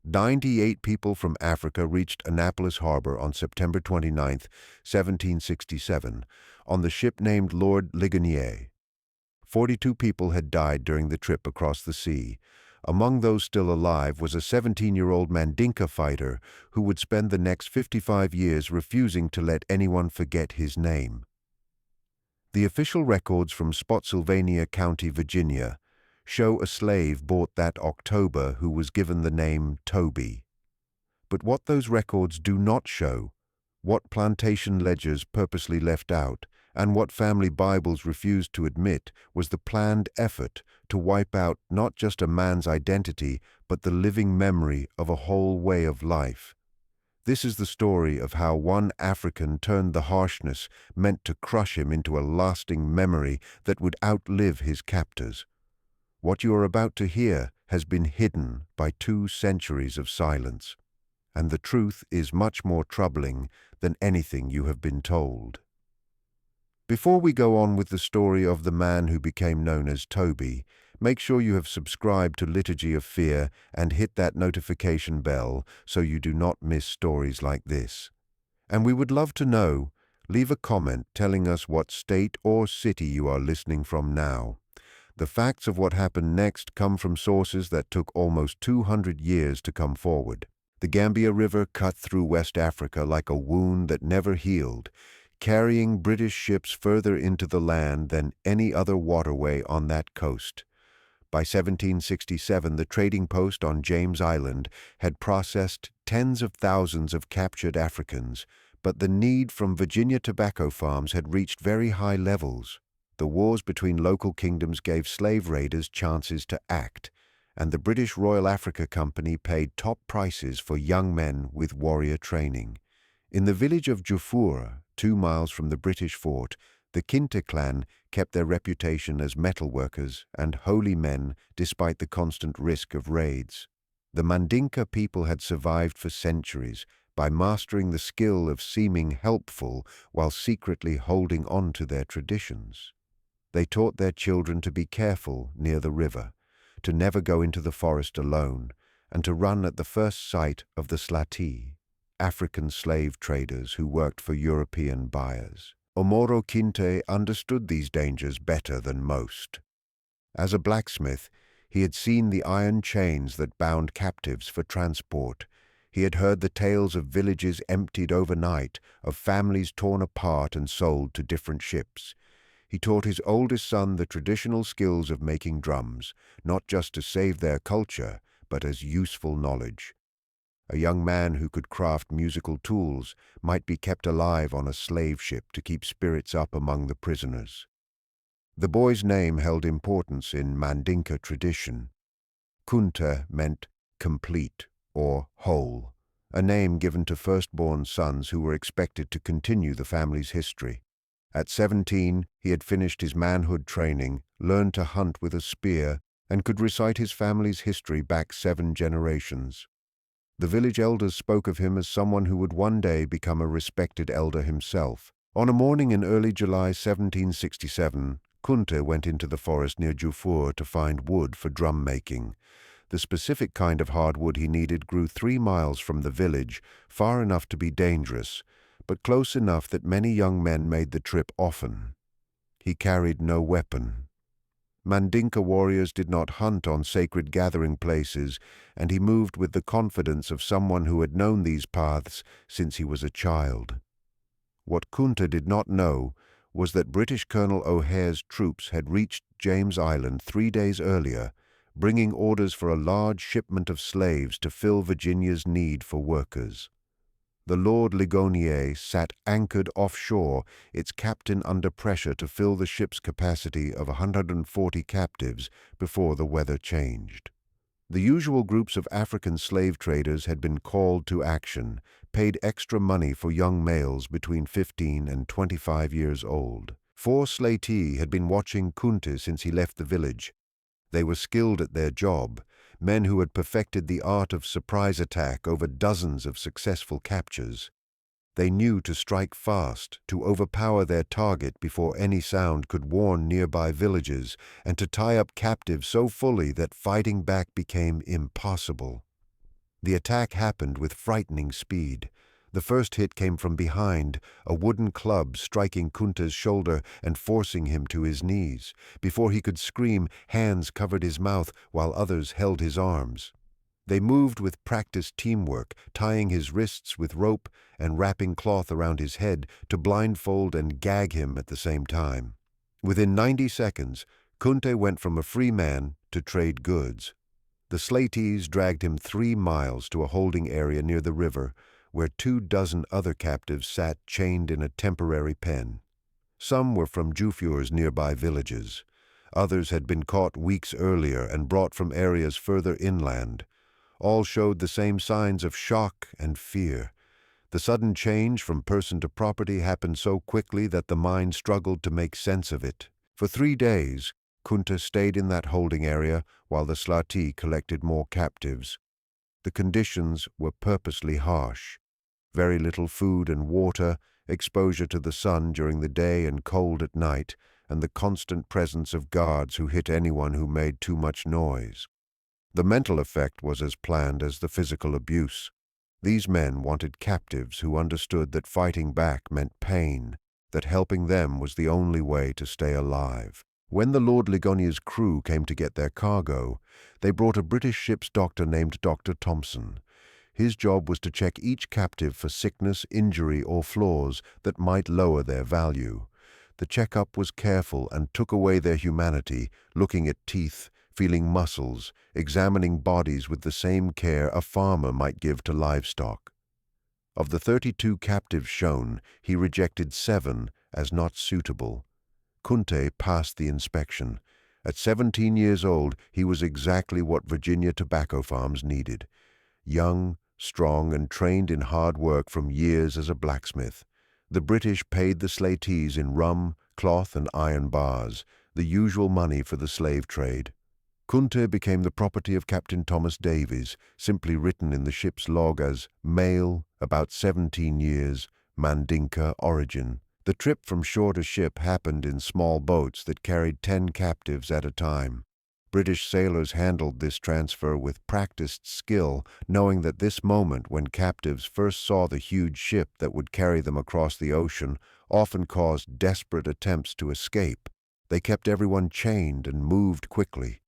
98 people from Africa reached Annapolis Harbor on September 29, 1767, on the ship named Lord Ligonier. 42 people had died during the trip across the sea. Among those still alive was a 17-year-old Mandinka fighter who would spend the next 55 years refusing to let anyone forget his name. The official records from Spotsylvania County, Virginia, show a slave bought that October who was given the name Toby. But what those records do not show, what plantation ledgers purposely left out, and what family Bibles refused to admit, was the planned effort to wipe out not just a man's identity, but the living memory of a whole way of life. This is the story of how one African turned the harshness meant to crush him into a lasting memory that would outlive his captors. What you are about to hear has been hidden by 2 centuries of silence, and the truth is much more troubling than anything you have been told. Before we go on with the story of the man who became known as Toby, make sure you have subscribed to Liturgy of Fear and hit that notification bell so you do not miss stories like this. And we would love to know, leave a comment telling us what state or city you are listening from now. The facts of what happened next come from sources that took almost 200 years to come forward. The Gambia River cut through West Africa like a wound that never healed, carrying British ships further into the land than any other waterway on that coast. By 1767, the trading post on James Island had processed tens of thousands of captured Africans, but the need from Virginia tobacco farms had reached very high levels. The wars between local kingdoms gave slave raiders chances to act, and the British Royal Africa Company paid top prices for young men with warrior training. In the village of Jufura, 2 miles from the British fort, the KINTE clan kept their reputation as metalworkers and holy men despite the constant risk of raids. The Mandinka people had survived for centuries by mastering the skill of seeming helpful while secretly holding on to their traditions. They taught their children to be careful near the river, to never go into the forest alone, and to run at the first sight of the Slati, African slave traders who worked for European buyers. Omoro Kinte understood these dangers better than most. As a blacksmith, he had seen the iron chains that bound captives for transport. He had heard the tales of villages emptied overnight, of families torn apart and sold to different ships. He taught his oldest son the traditional skills of making drums, not just to save their culture, but as useful knowledge. A young man who could craft musical tools might be kept alive on a slave ship to keep spirits up among the prisoners. The boy's name held importance in Mandinka tradition. KUNTA meant complete or whole, a name given to firstborn sons who were expected to continue the family's history. At 17, he had finished his manhood training, learned to hunt with a spear, and could recite his family's history back 7 generations. The village elders spoke of him as someone who would one day become a respected elder himself. On a morning in early July 1767, KUNTA went into the forest near Jufur to find wood for drum making. The specific kind of hardwood he needed grew 3 miles from the village, far enough to be dangerous, but close enough that many young men made the trip often. He carried no weapon. Mandinka warriors did not hunt on sacred gathering places, and he moved with the confidence of someone who had known these paths since he was a child. What KUNTA did not know was that British Colonel O'Hare's troops had reached James Island 3 days earlier, bringing orders for a large shipment of slaves to fill Virginia's need for workers. The Lord Ligonier sat anchored offshore, its captain under pressure to fill the ship's capacity of 140 captives before the weather changed. The usual groups of African slave traders had been called to action, paid extra money for young males between 15 and 25 years old. 4 Slatee had been watching KUNTA since he left the village. They were skilled at their job, men who had perfected the art of surprise attack over dozens of successful captures. They knew to strike fast, to overpower their target before any sound could warn nearby villages, and to tie up captives so fully that fighting back became impossible. The attack happened with frightening speed. The first hit came from behind, a wooden club striking KUNTA's shoulder and forcing him to his knees. Before he could scream, hands covered his mouth while others held his arms. They moved with practiced teamwork, tying his wrists with rope and wrapping cloth around his head to blindfold and gag him at the same time. Within 90 seconds, KUNTE went from a free man to trade goods. The Slatees dragged him 3 miles to a holding area near the river, where 24 other captives sat chained in a temporary pen. Some were from Jufur's nearby villages. Others had been caught weeks earlier and brought from areas further inland. All showed the same signs of shock and fear. The sudden change from person to property happened so quickly that the mind struggled to make sense of it. For 3 days, KUNTA stayed in that holding area while the Slatee collected more captives. The conditions were purposely harsh. Very little food and water, exposure to the sun during the day and cold at night, and the constant presence of guards who hit anyone who made too much noise. The mental effect was as planned as the physical abuse. These men wanted captives who understood that fighting back meant pain, that helping them was the only way to stay alive. When the Lord Ligonier's crew came to get their cargo, they brought a British ship's doctor named Dr. Thompson. His job was to check each captive for sickness, injury, or flaws that might lower their value. The checkup was careful and took away their humanity, looking at teeth, feeling muscles, examining bodies with the same care a farmer might give to livestock. Of the 32 captives shown, he rejected 7 as not suitable. KUNTE passed the inspection. At 17 years old, he was exactly what Virginia tobacco farms needed. Young, strong, and trained in hard work from years as a blacksmith. The British paid the Slatees in rum, cloth, and iron bars, the usual money for the slave trade. KUNTE became the property of Captain Thomas Davies, simply written in the ship's log as male, about 17 years, Mandinka origin. The trip from shore to ship happened in small boats that carried 10 captives at a time. British sailors handled this transfer with practiced skill, knowing that this moment when captives first saw the huge ship that would carry them across the ocean often caused desperate attempts to escape. They kept everyone chained and moved quickly.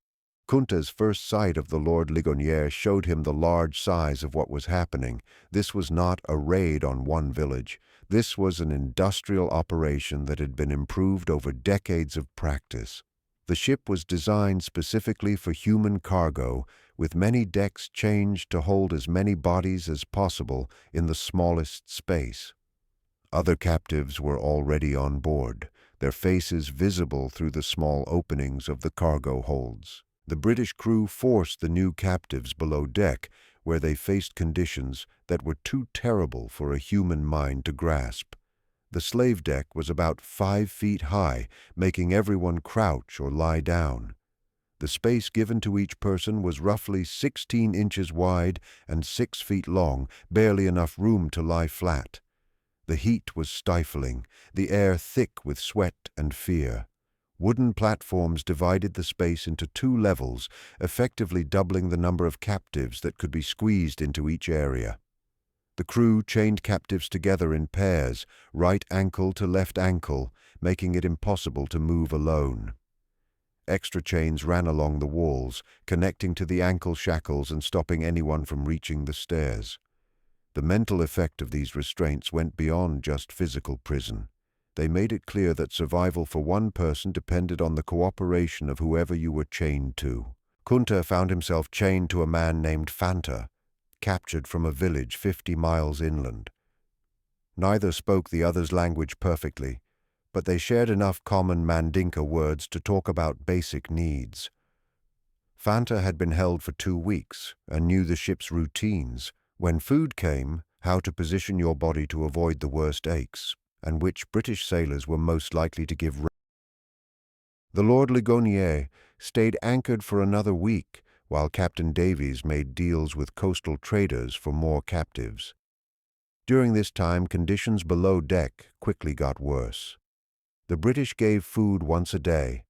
KUNTE's first sight of the Lord Ligonier showed him the large size of what was happening. This was not a raid on one village. This was an industrial operation that had been improved over decades of practice. The ship was designed specifically for human cargo, with many decks changed to hold as many bodies as possible in the smallest space. Other captives were already on board, their faces visible through the small openings of the cargo holds. The British crew forced the new captives below deck, where they faced conditions that were too terrible for a human mind to grasp. The slave deck was about 5 feet high, making everyone crouch or lie down. The space given to each person was roughly 16 inches wide and 6 feet long, barely enough room to lie flat. The heat was stifling, the air thick with sweat and fear. Wooden platforms divided the space into 2 levels, effectively doubling the number of captives that could be squeezed into each area. The crew chained captives together in pairs, right ankle to left ankle, making it impossible to move alone. Extra chains ran along the walls, connecting to the ankle shackles and stopping anyone from reaching the stairs. The mental effect of these restraints went beyond just physical prison. They made it clear that survival for one person depended on the cooperation of whoever you were chained to. KUNTE found himself chained to a man named Fanta, captured from a village 50 miles inland. Neither spoke the other's language perfectly, but they shared enough common Mandinka words to talk about basic needs. Fanta had been held for 2 weeks and knew the ship's routines: when food came, how to position your body to avoid the worst aches, and which British sailors were most likely to give. The Lord Ligonier stayed anchored for another week, while Captain Davies made deals with coastal traders for more captives. During this time, conditions below deck quickly got worse. The British gave food once a day,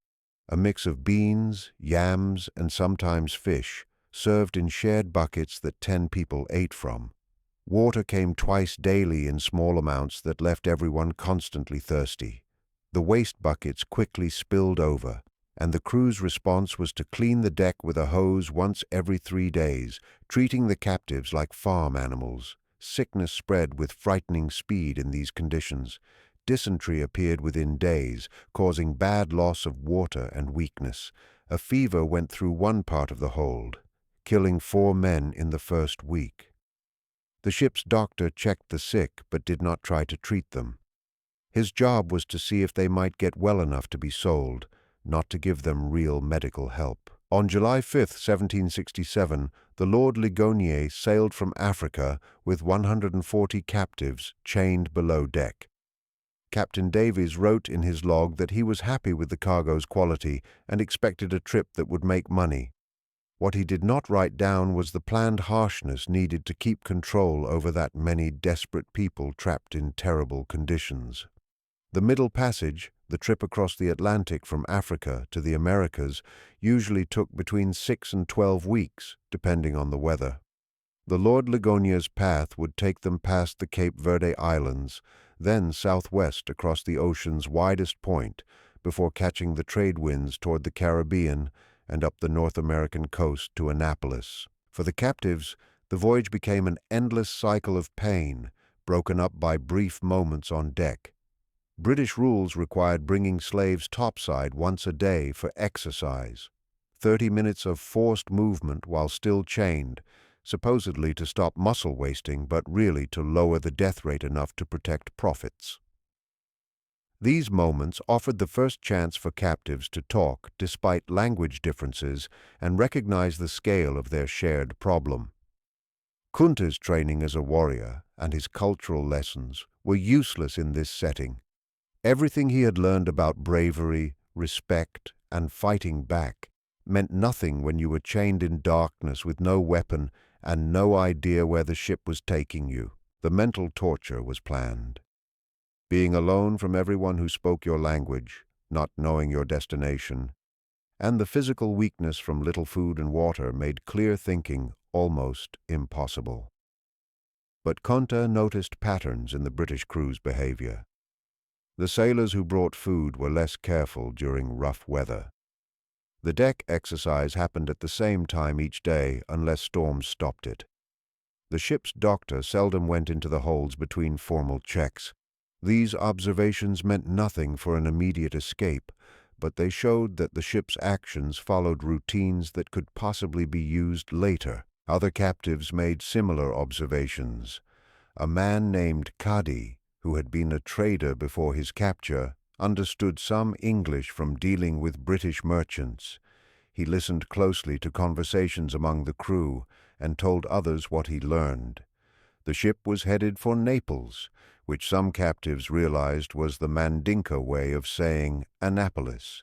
a mix of beans, yams, and sometimes fish, served in shared buckets that 10 people ate from. Water came twice daily in small amounts that left everyone constantly thirsty. The waste buckets quickly spilled over, and the crew's response was to clean the deck with a hose once every 3 days, treating the captives like farm animals. Sickness spread with frightening speed in these conditions. Dysentery appeared within days, causing bad loss of water and weakness. A fever went through one part of the hold, killing 4 men in the first week. The ship's doctor checked the sick but did not try to treat them. His job was to see if they might get well enough to be sold, not to give them real medical help. On July 5, 1767, the Lord Ligonier sailed from Africa with 140 captives chained below deck. Captain Davies wrote in his log that he was happy with the cargo's quality and expected a trip that would make money. What he did not write down was the planned harshness needed to keep control over that many desperate people trapped in terrible conditions. The Middle Passage, the trip across the Atlantic from Africa to the Americas, usually took between 6 and 12 weeks, depending on the weather. The Lord Ligonier's path would take them past the Cape Verde Islands, then southwest across the ocean's widest point, before catching the trade winds toward the Caribbean and up the North American coast to Annapolis. For the captives, the voyage became an endless cycle of pain, broken up by brief moments on deck. British rules required bringing slaves topside once a day for exercise. 30 minutes of forced movement while still chained, supposedly to stop muscle wasting but really to lower the death rate enough to protect profits. These moments offered the first chance for captives to talk despite language differences and recognize the scale of their shared problem. KUNTA's training as a warrior and his cultural lessons were useless in this setting. Everything he had learned about bravery, respect, and fighting back meant nothing when you were chained in darkness with no weapon and no idea where the ship was taking you. The mental torture was planned. Being alone from everyone who spoke your language, not knowing your destination, and the physical weakness from little food and water made clear thinking almost impossible. But KUNTA noticed patterns in the British crew's behavior. The sailors who brought food were less careful during rough weather. The deck exercise happened at the same time each day unless storms stopped it. The ship's doctor seldom went into the holds between formal checks. These observations meant nothing for an immediate escape, but they showed that the ship's actions followed routines that could possibly be used later. Other captives made similar observations. A man named Kadi, who had been a trader before his capture, understood some English from dealing with British merchants. He listened closely to conversations among the crew and told others what he learned. The ship was headed for Naples, which some captives realized was the Mandinka way of saying Annapolis.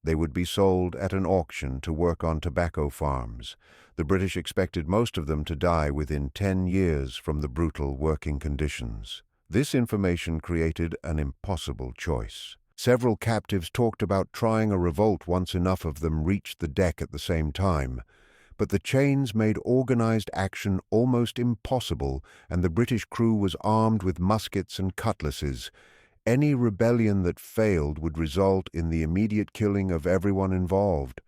They would be sold at an auction to work on tobacco farms. The British expected most of them to die within 10 years from the brutal working conditions. This information created an impossible choice. Several captives talked about trying a revolt once enough of them reached the deck at the same time. But the chains made organized action almost impossible, and the British crew was armed with muskets and cutlasses. Any rebellion that failed would result in the immediate killing of everyone involved.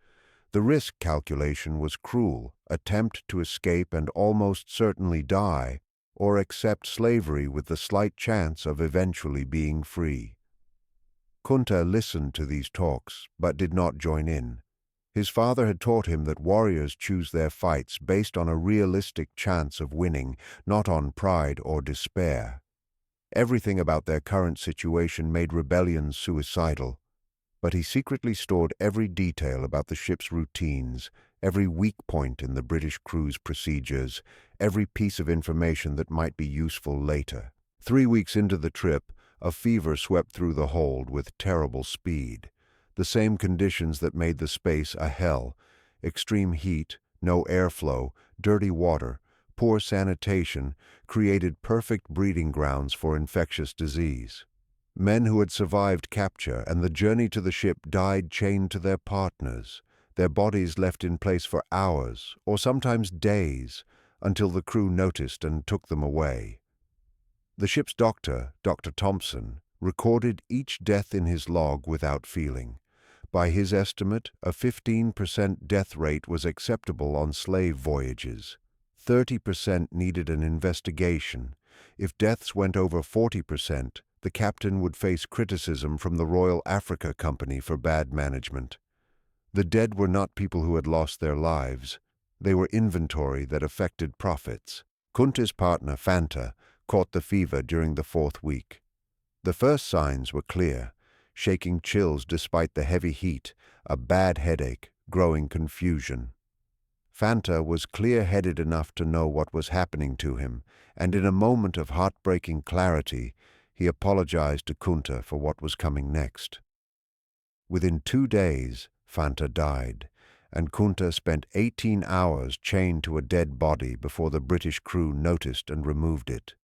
The risk calculation was cruel: attempt to escape and almost certainly die, or accept slavery with the slight chance of eventually being free. KUNTA listened to these talks, but did not join in. His father had taught him that warriors choose their fights based on a realistic chance of winning, not on pride or despair. Everything about their current situation made rebellions suicidal, but he secretly stored every detail about the ship's routines, every weak point in the British crew's procedures, every piece of information that might be useful later. 3 weeks into the trip, a fever swept through the hold with terrible speed. The same conditions that made the space a hell: extreme heat, no airflow, dirty water, poor sanitation, created perfect breeding grounds for infectious disease. Men who had survived capture and the journey to the ship died chained to their partners. their bodies left in place for hours or sometimes days until the crew noticed and took them away. The ship's doctor, Dr. Thompson, recorded each death in his log without feeling. By his estimate, a 15% death rate was acceptable on slave voyages. 30% needed an investigation. If deaths went over 40%, the captain would face criticism from the Royal Africa Company for bad management. The dead were not people who had lost their lives. They were inventory that affected profits. KUNTA's partner, Fanta, caught the fever during the 4th week. The first signs were clear: shaking chills despite the heavy heat, a bad headache, growing confusion. Fanta was clear-headed enough to know what was happening to him, and in a moment of heartbreaking clarity, he apologized to KUNTA for what was coming next. Within 2 days, Fanta died, and KUNTA spent 18 hours chained to a dead body before the British crew noticed and removed it.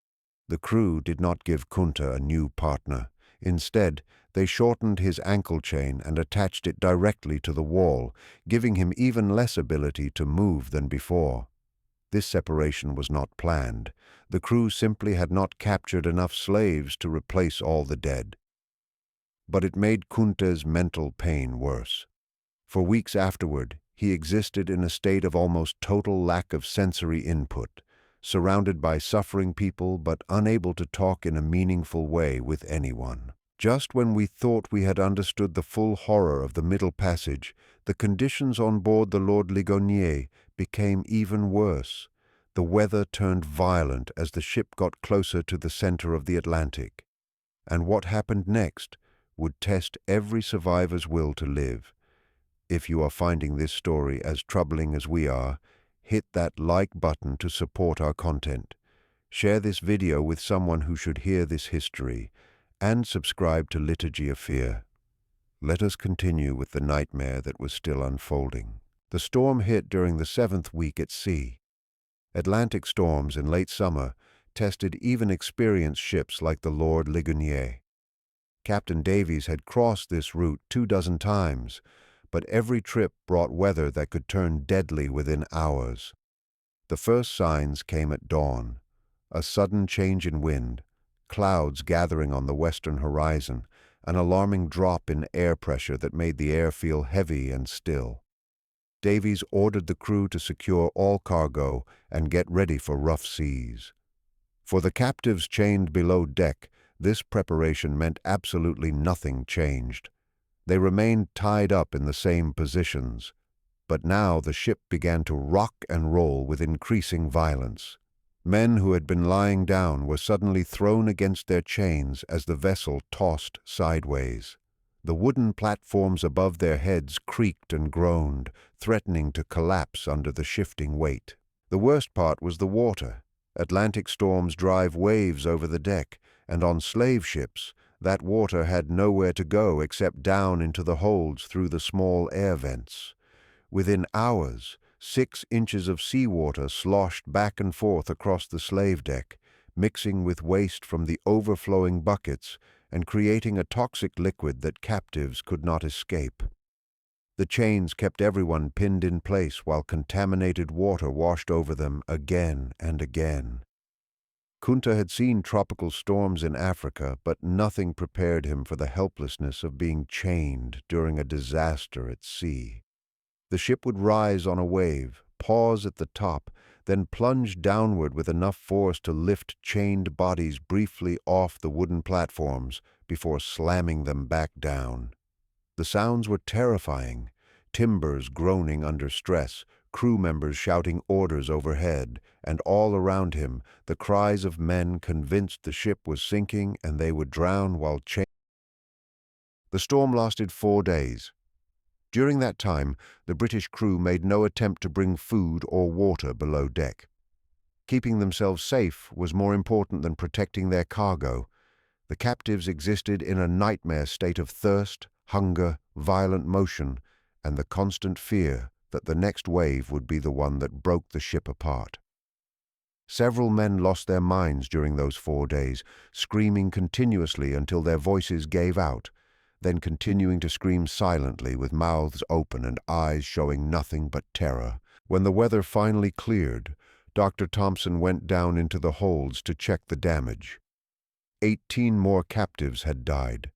The crew did not give KUNTA a new partner. Instead, they shortened his ankle chain and attached it directly to the wall, giving him even less ability to move than before. This separation was not planned. The crew simply had not captured enough slaves to replace all the dead. But it made KUNTA's mental pain worse. For weeks afterward, he existed in a state of almost total lack of sensory input, surrounded by suffering people but unable to talk in a meaningful way with anyone. Just when we thought we had understood the full horror of the Middle Passage, the conditions on board the Lord Ligonier became even worse. The weather turned violent as the ship got closer to the center of the Atlantic. And what happened next would test every survivor's will to live. If you are finding this story as troubling as we are, hit that like button to support our content. Share this video with someone who should hear this history, and subscribe to Liturgy of Fear. Let us continue with the nightmare that was still unfolding. The storm hit during the 7th week at sea. Atlantic storms in late summer tested even experienced ships like the Lord Ligonier. Captain Davies had crossed this route 24 times, but every trip brought weather that could turn deadly within hours. The first signs came at dawn: a sudden change in wind, clouds gathering on the western horizon, an alarming drop in air pressure that made the air feel heavy and still. Davies ordered the crew to secure all cargo and get ready for rough seas. For the captives chained below deck, this preparation meant absolutely nothing changed. They remained tied up in the same positions, but now the ship began to rock and roll with increasing violence. Men who had been lying down were suddenly thrown against their chains as the vessel tossed sideways. The wooden platforms above their heads creaked and groaned, threatening to collapse under the shifting weight. The worst part was the water. Atlantic storms drive waves over the deck, and on slave ships, that water had nowhere to go except down into the holds through the small air vents. Within hours, 6 inches of seawater sloshed back and forth across the slave deck, mixing with waste from the overflowing buckets and creating a toxic liquid that captives could not escape. The chains kept everyone pinned in place while contaminated water washed over them again and again. KUNTA had seen tropical storms in Africa, but nothing prepared him for the helplessness of being chained during a disaster at sea. The ship would rise on a wave, pause at the top, then plunge downward with enough force to lift chained bodies briefly off the wooden platforms before slamming them back down. The sounds were terrifying: timbers groaning under stress, crew members shouting orders overhead, and all around him the cries of men convinced the ship was sinking and they would drown while chained. The storm lasted 4 days. During that time, the British crew made no attempt to bring food or water below deck. Keeping themselves safe was more important than protecting their cargo. The captives existed in a nightmare state of thirst, hunger, violent motion, and the constant fear that the next wave would be the one that broke the ship apart. Several men lost their minds during those 4 days, screaming continuously until their voices gave out. then continuing to scream silently with mouths open and eyes showing nothing but terror. When the weather finally cleared, Dr. Thompson went down into the holds to check the damage. 18 more captives had died,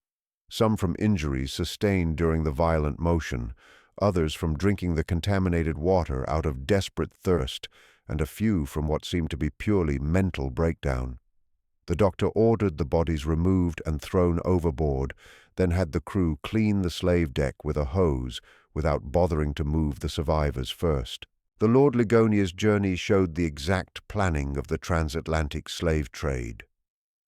some from injuries sustained during the violent motion, others from drinking the contaminated water out of desperate thirst, and a few from what seemed to be purely mental breakdown. The doctor ordered the bodies removed and thrown overboard, then had the crew clean the slave deck with a hose without bothering to move the survivors first. The Lord Ligonia's journey showed the exact planning of the transatlantic slave trade.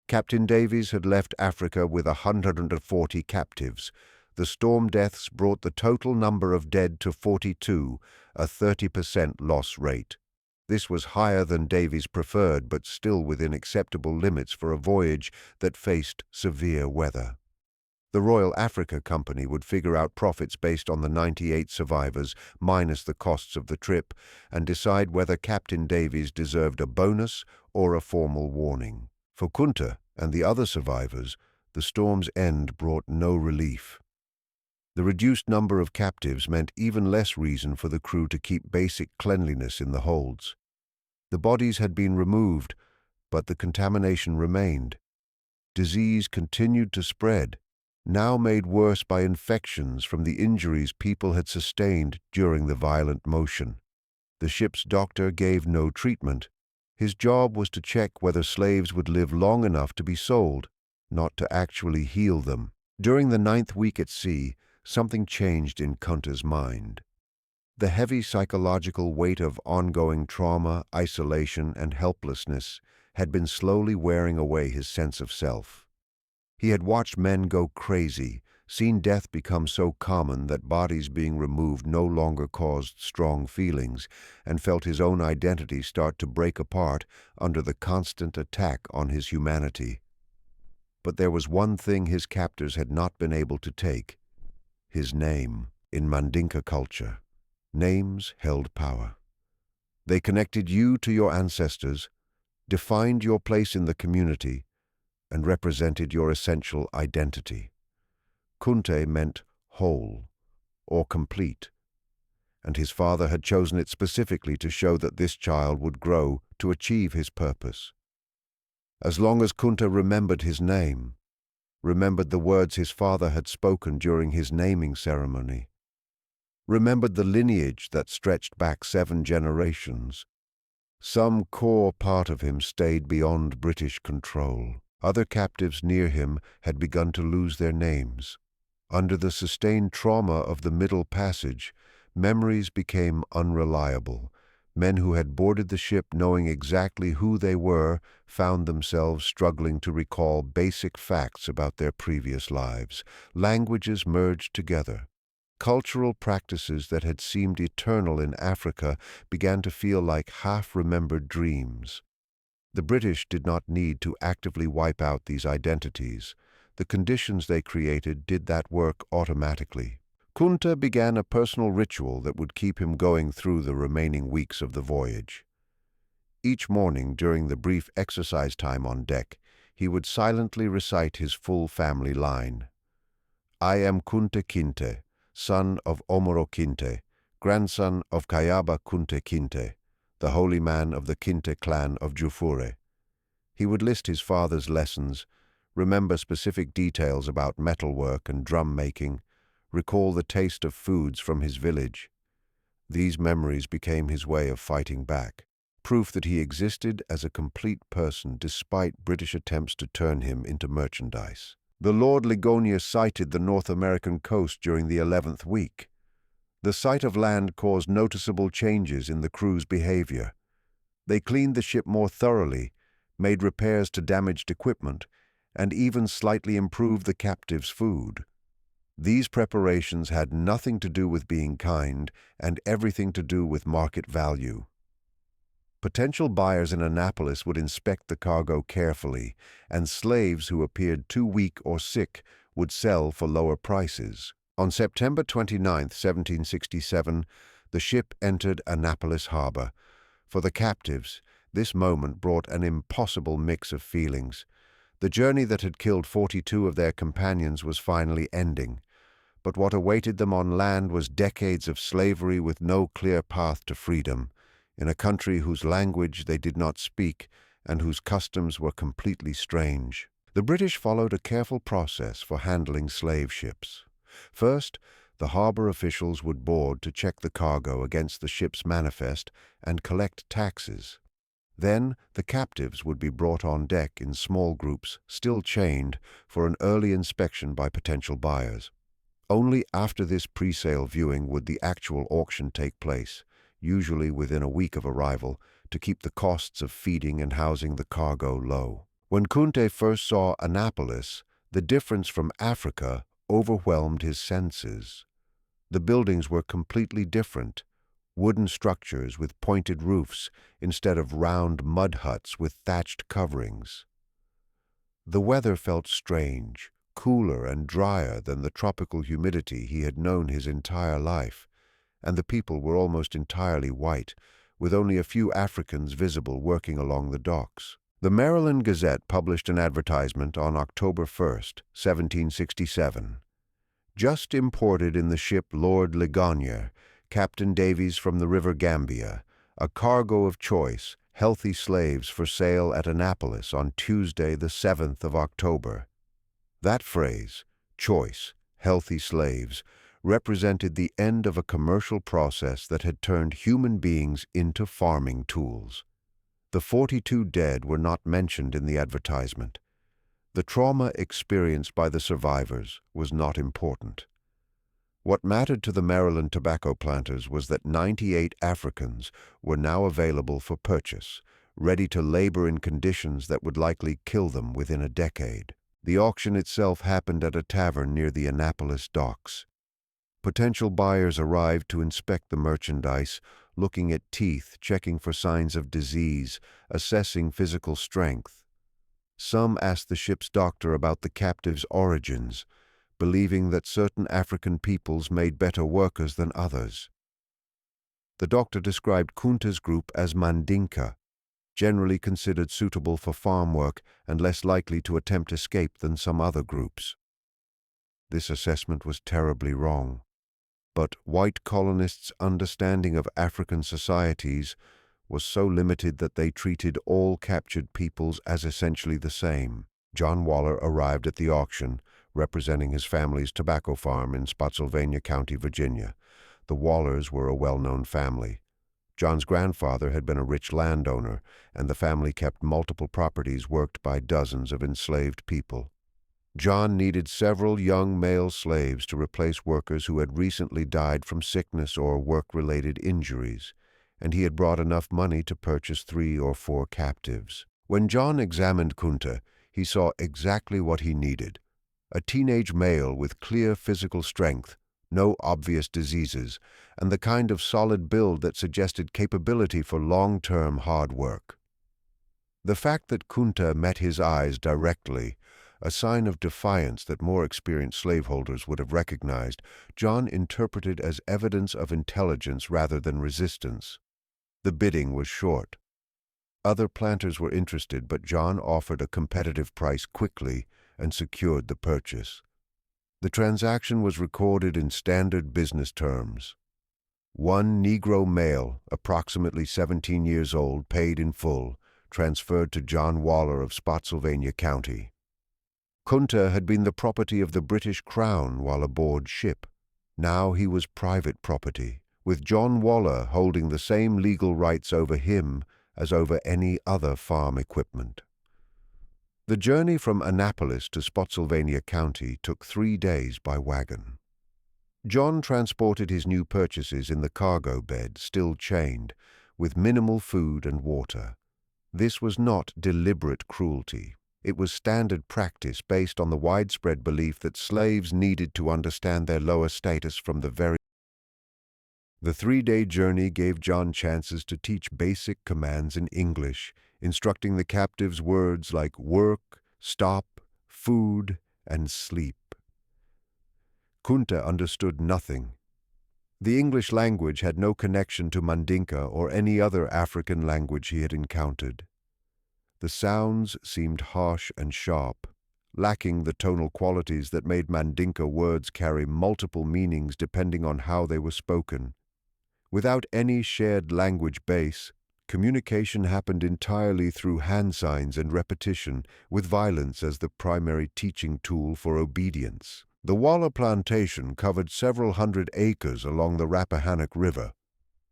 Captain Davies had left Africa with 140 captives. The storm deaths brought the total number of dead to 42, a 30% loss rate. This was higher than Davies preferred, but still within acceptable limits for a voyage that faced severe weather. The Royal Africa Company would figure out profits based on the 98 survivors minus the costs of the trip and decide whether Captain Davies deserved a bonus or a formal warning. For KUNTA and the other survivors, the storm's end brought no relief. The reduced number of captives meant even less reason for the crew to keep basic cleanliness in the holds. The bodies had been removed, but the contamination remained. Disease continued to spread, now made worse by infections from the injuries people had sustained during the violent motion. The ship's doctor gave no treatment. His job was to check whether slaves would live long enough to be sold, not to actually heal them. During the 9th week at sea, something changed in KUNTA's mind. The heavy psychological weight of ongoing trauma, isolation, and helplessness had been slowly wearing away his sense of self. He had watched men go crazy, seen death become so common that bodies being removed no longer caused strong feelings, and felt his own identity start to break apart under the constant attack on his humanity. But there was one thing his captors had not been able to take: his name. In Mandinka culture, names held power. They connected you to your ancestors, defined your place in the community, and represented your essential identity. KUNTE meant whole or complete, and his father had chosen it specifically to show that this child would grow to achieve his purpose. As long as KUNTE remembered his name, remembered the words his father had spoken during his naming ceremony, remembered the lineage that stretched back 7 generations, some core part of him stayed beyond British control. Other captives near him had begun to lose their names. Under the sustained trauma of the Middle Passage, memories became unreliable. Men who had boarded the ship knowing exactly who they were found themselves struggling to recall basic facts about their previous lives. Languages merged together. Cultural practices that had seemed eternal in Africa began to feel like half-remembered dreams. The British did not need to actively wipe out these identities. The conditions they created did that work automatically. KUNTA began a personal ritual that would keep him going through the remaining weeks of the voyage. Each morning during the brief exercise time on deck, he would silently recite his full family line. I am KUNTA KINTE, son of Omoro KINTE, grandson of Kayaba KUNTA KINTE, the holy man of the KINTE clan of Jufure. He would list his father's lessons, remember specific details about metalwork and drum making, recall the taste of foods from his village. These memories became his way of fighting back, proof that he existed as a complete person despite British attempts to turn him into merchandise. The Lord Ligonia sighted the North American coast during the 11th week. The sight of land caused noticeable changes in the crew's behavior. They cleaned the ship more thoroughly, made repairs to damaged equipment, and even slightly improved the captives' food. These preparations had nothing to do with being kind and everything to do with market value. Potential buyers in Annapolis would inspect the cargo carefully, and slaves who appeared too weak or sick would sell for lower prices. On September 29, 1767, the ship entered Annapolis harbor. For the captives, this moment brought an impossible mix of feelings. The journey that had killed 42 of their companions was finally ending, but what awaited them on land was decades of slavery with no clear path to freedom, in a country whose language they did not speak and whose customs were completely strange. The British followed a careful process for handling slave ships. First, the harbor officials would board to check the cargo against the ship's manifest and collect taxes. Then, the captives would be brought on deck in small groups, still chained, for an early inspection by potential buyers. Only after this pre-sale viewing would the actual auction take place, usually within a week of arrival, to keep the costs of feeding and housing the cargo low. When KUNTE first saw Annapolis, the difference from Africa overwhelmed his senses. The buildings were completely different, wooden structures with pointed roofs instead of round mud huts with thatched coverings. The weather felt strange, cooler and drier than the tropical humidity he had known his entire life, and the people were almost entirely white, with only a few Africans visible working along the docks. The Maryland Gazette published an advertisement on October 1st, 1767. Just imported in the ship Lord Ligonier, Captain Davies from the River Gambia, a cargo of choice, healthy slaves for sale at Annapolis on Tuesday the 7th of October. That phrase, choice, healthy slaves, represented the end of a commercial process that had turned human beings into farming tools. The 42 dead were not mentioned in the advertisement. The trauma experienced by the survivors was not important. What mattered to the Maryland tobacco planters was that 98 Africans were now available for purchase, ready to labor in conditions that would likely kill them within a decade. The auction itself happened at a tavern near the Annapolis docks. Potential buyers arrived to inspect the merchandise, looking at teeth, checking for signs of disease, assessing physical strength. Some asked the ship's doctor about the captives' origins, believing that certain African peoples made better workers than others. The doctor described KUNTA's group as Mandinka, generally considered suitable for farm work and less likely to attempt escape than some other groups. This assessment was terribly wrong, but white colonists' understanding of African societies was so limited that they treated all captured peoples as essentially the same. John Waller arrived at the auction, representing his family's tobacco farm in Spotsylvania County, Virginia. The Wallers were a well-known family. John's grandfather had been a rich landowner, and the family kept multiple properties worked by dozens of enslaved people. John needed several young male slaves to replace workers who had recently died from sickness or work-related injuries, and he had brought enough money to purchase 3 or 4 captives. When John examined KUNTA, he saw exactly what he needed: a teenage male with clear physical strength, no obvious diseases, and the kind of solid build that suggested capability for long-term hard work. The fact that KUNTA met his eyes directly, a sign of defiance that more experienced slaveholders would have recognized, John interpreted as evidence of intelligence rather than resistance. The bidding was short. Other planters were interested, but John offered a competitive price quickly and secured the purchase. The transaction was recorded in standard business terms. 1 Negro male, approximately 17 years old, paid in full, transferred to John Waller of Spotsylvania County. KUNTA had been the property of the British Crown while aboard ship. Now he was private property, with John Waller holding the same legal rights over him as over any other farm equipment. The journey from Annapolis to Spotsylvania County took 3 days by wagon. John transported his new purchases in the cargo bed, still chained, with minimal food and water. This was not deliberate cruelty. It was standard practice based on the widespread belief that slaves needed to understand their lower status from the very. The 3-day journey gave John chances to teach basic commands in English, instructing the captives words like work, stop, food, and sleep. KUNTA understood nothing. The English language had no connection to Mandinka or any other African language he had encountered. The sounds seemed harsh and sharp, lacking the tonal qualities that made Mandinka words carry multiple meanings depending on how they were spoken. Without any shared language base, communication happened entirely through hand signs and repetition, with violence as the primary teaching tool for obedience. The Walla plantation covered several hundred acres along the Rappahannock River.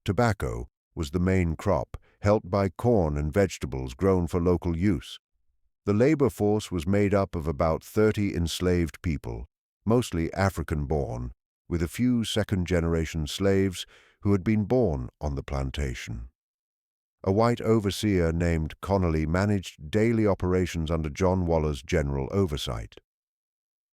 Tobacco was the main crop, helped by corn and vegetables grown for local use. The labor force was made up of about 30 enslaved people, mostly African-born, with a few second-generation slaves who had been born on the plantation. A white overseer named Connolly managed daily operations under John Waller's general oversight.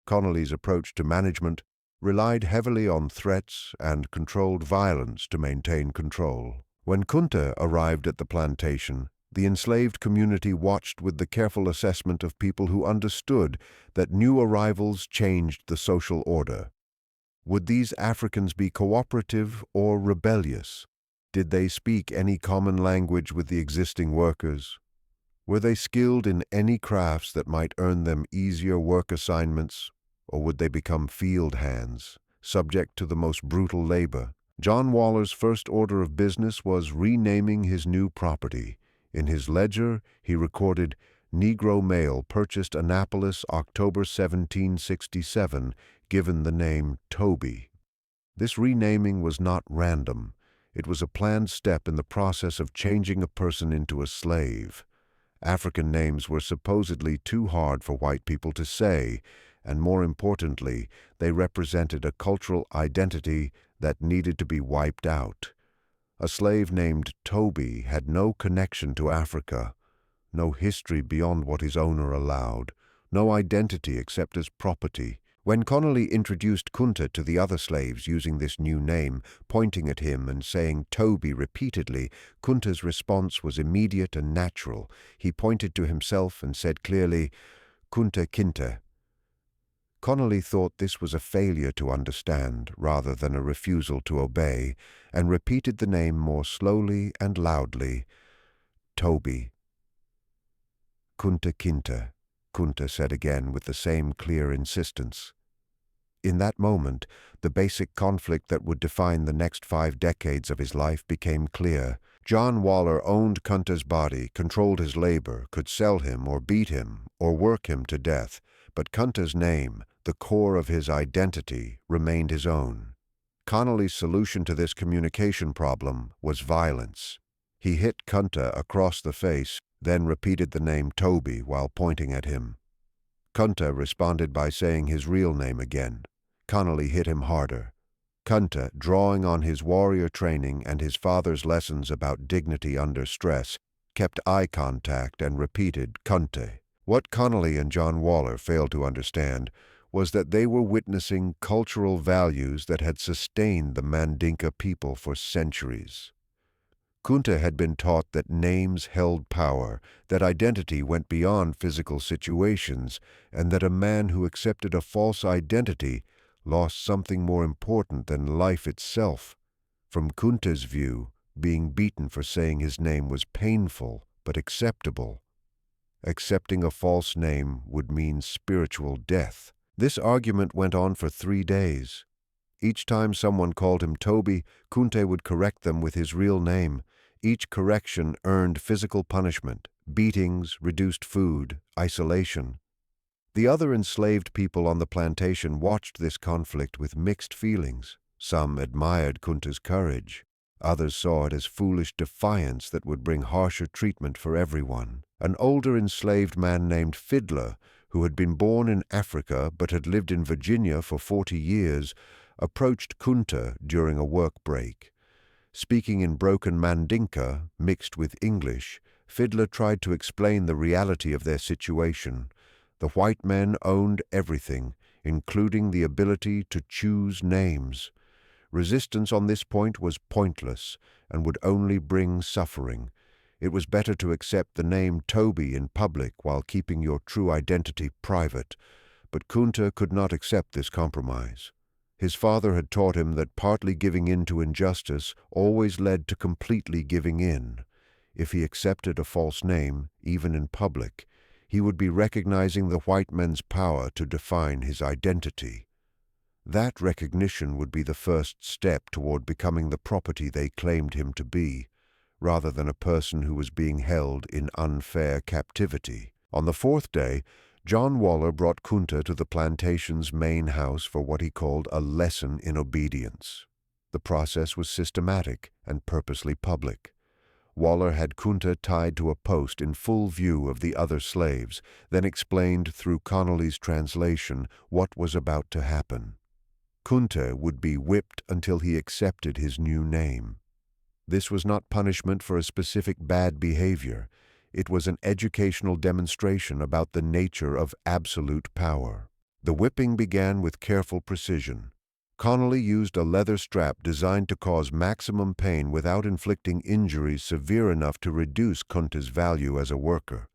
Connolly's approach to management relied heavily on threats and controlled violence to maintain control. When KUNTA arrived at the plantation, the enslaved community watched with the careful assessment of people who understood that new arrivals changed the social order. Would these Africans be cooperative or rebellious? Did they speak any common language with the existing workers? Were they skilled in any crafts that might earn them easier work assignments, or would they become field hands, subject to the most brutal labor? John Waller's first order of business was renaming his new property. In his ledger, he recorded, "Negro male purchased Annapolis, October 1767, given the name Toby." This renaming was not random. It was a planned step in the process of changing a person into a slave. African names were supposedly too hard for white people to say, and more importantly, they represented a cultural identity that needed to be wiped out. A slave named Toby had no connection to Africa, no history beyond what his owner allowed, no identity except as property. When Connolly introduced KUNTA to the other slaves using this new name, pointing at him and saying Toby repeatedly, KUNTA's response was immediate and natural. He pointed to himself and said clearly, "KUNTA KINTE." Connolly thought this was a failure to understand rather than a refusal to obey, and repeated the name more slowly and loudly, "Toby." "KUNTA KINTE," KUNTA said again with the same clear insistence. In that moment, the basic conflict that would define the next 5 decades of his life became clear. John Waller owned KUNTA's body, controlled his labor, could sell him or beat him or work him to death, but KUNTA's name, the core of his identity, remained his own. Connolly's solution to this communication problem was violence. He hit KUNTA across the face, then repeated the name Toby while pointing at him. KUNTA responded by saying his real name again. Connolly hit him harder. KUNTA, drawing on his warrior training and his father's lessons about dignity under stress, kept eye contact and repeated KUNTA. What Connolly and John Waller failed to understand was that they were witnessing cultural values that had sustained the Mandinka people for centuries. KUNTA had been taught that names held power, that identity went beyond physical situations, and that a man who accepted a false identity lost something more important than life itself. From KUNTA's view, being beaten for saying his name was painful but acceptable. Accepting a false name would mean spiritual death. This argument went on for 3 days. Each time someone called him Toby, KUNTA would correct them with his real name. Each correction earned physical punishment, beatings, reduced food, isolation. The other enslaved people on the plantation watched this conflict with mixed feelings. Some admired KUNTA's courage. Others saw it as foolish defiance that would bring harsher treatment for everyone. An older enslaved man named Fiddler, who had been born in Africa but had lived in Virginia for 40 years, approached KUNTA during a work break. Speaking in broken Mandinka, mixed with English, Fiddler tried to explain the reality of their situation. The white men owned everything, including the ability to choose names. Resistance on this point was pointless and would only bring suffering. It was better to accept the name Toby in public while keeping your true identity private, but KUNTA could not accept this compromise. His father had taught him that partly giving in to injustice always led to completely giving in. If he accepted a false name, even in public, he would be recognizing the white men's power to define his identity. That recognition would be the first step toward becoming the property they claimed him to be, rather than a person who was being held in unfair captivity. On the fourth day, John Waller brought KUNTA to the plantation's main house for what he called a lesson in obedience. The process was systematic and purposely public. Waller had KUNTA tied to a post in full view of the other slaves, then explained through Connolly's translation what was about to happen. KUNTA would be whipped until he accepted his new name. This was not punishment for a specific bad behavior. It was an educational demonstration about the nature of absolute power. The whipping began with careful precision. Connolly used a leather strap designed to cause maximum pain without inflicting injuries severe enough to reduce KUNTA's value as a worker.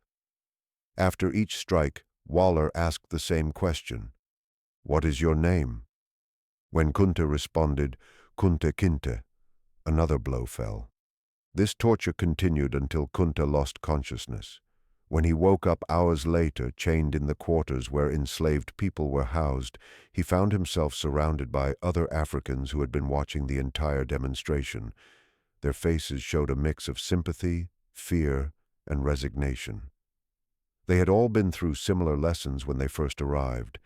After each strike, Waller asked the same question: "What is your name?" When KUNTA responded, "KUNTA KINTE," another blow fell. This torture continued until KUNTA lost consciousness. When he woke up hours later, chained in the quarters where enslaved people were housed, he found himself surrounded by other Africans who had been watching the entire demonstration. Their faces showed a mix of sympathy, fear, and resignation. They had all been through similar lessons when they first arrived.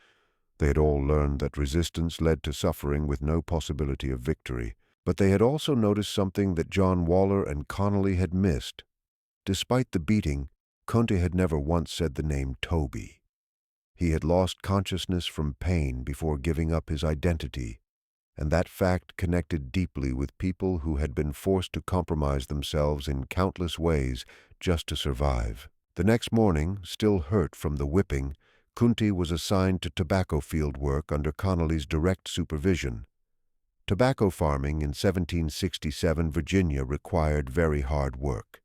They had all learned that resistance led to suffering with no possibility of victory. But they had also noticed something that John Waller and Connolly had missed. Despite the beating, KUNTA had never once said the name Toby. He had lost consciousness from pain before giving up his identity, and that fact connected deeply with people who had been forced to compromise themselves in countless ways just to survive. The next morning, still hurt from the whipping, KUNTA was assigned to tobacco field work under Connolly's direct supervision. Tobacco farming in 1767 Virginia required very hard work.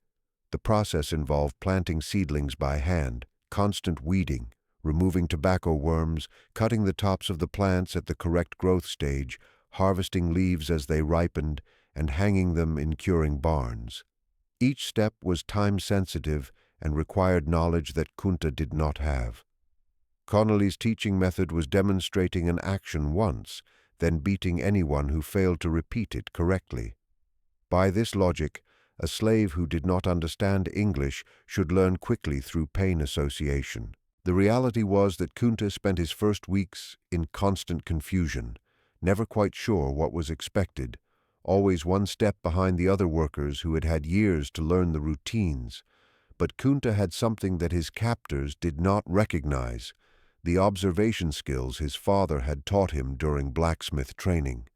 The process involved planting seedlings by hand, constant weeding, removing tobacco worms, cutting the tops of the plants at the correct growth stage, harvesting leaves as they ripened, and hanging them in curing barns. Each step was time-sensitive and required knowledge that KUNTA did not have. Connolly's teaching method was demonstrating an action once, then beating anyone who failed to repeat it correctly. By this logic, a slave who did not understand English should learn quickly through pain association. The reality was that KUNTA spent his first weeks in constant confusion, never quite sure what was expected, always one step behind the other workers who had had years to learn the routines. But KUNTA had something that his captors did not recognize: the observation skills his father had taught him during blacksmith training.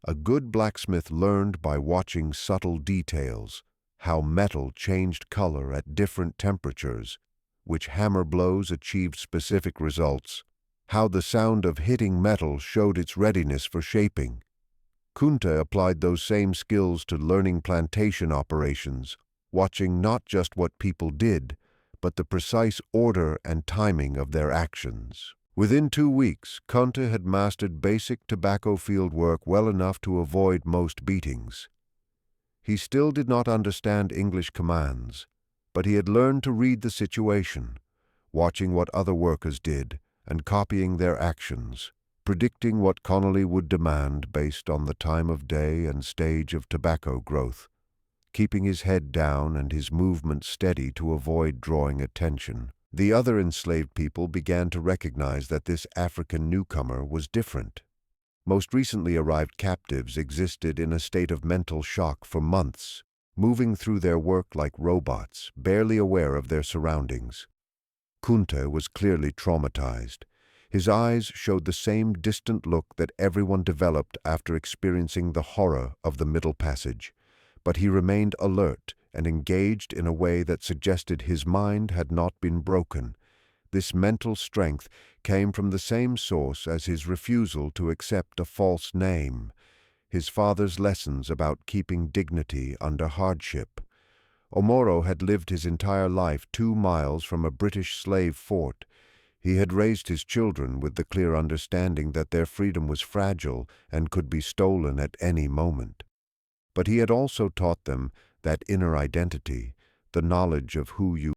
A good blacksmith learned by watching subtle details: how metal changed color at different temperatures, which hammer blows achieved specific results, how the sound of hitting metal showed its readiness for shaping. KUNTA applied those same skills to learning plantation operations, watching not just what people did, but the precise order and timing of their actions. Within 2 weeks, KUNTA had mastered basic tobacco field work well enough to avoid most beatings. He still did not understand English commands, but he had learned to read the situation, watching what other workers did and copying their actions, predicting what Connolly would demand based on the time of day and stage of tobacco growth, keeping his head down and his movements steady to avoid drawing attention. The other enslaved people began to recognize that this African newcomer was different. Most recently arrived captives existed in a state of mental shock for months, moving through their work like robots, barely aware of their surroundings. KUNTA was clearly traumatized. His eyes showed the same distant look that everyone developed after experiencing the horror of the Middle Passage. But he remained alert and engaged in a way that suggested his mind had not been broken. This mental strength came from the same source as his refusal to accept a false name, his father's lessons about keeping dignity under hardship. Omoro had lived his entire life 2 miles from a British slave fort. He had raised his children with the clear understanding that their freedom was fragile and could be stolen at any moment. But he had also taught them that inner identity, the knowledge of who you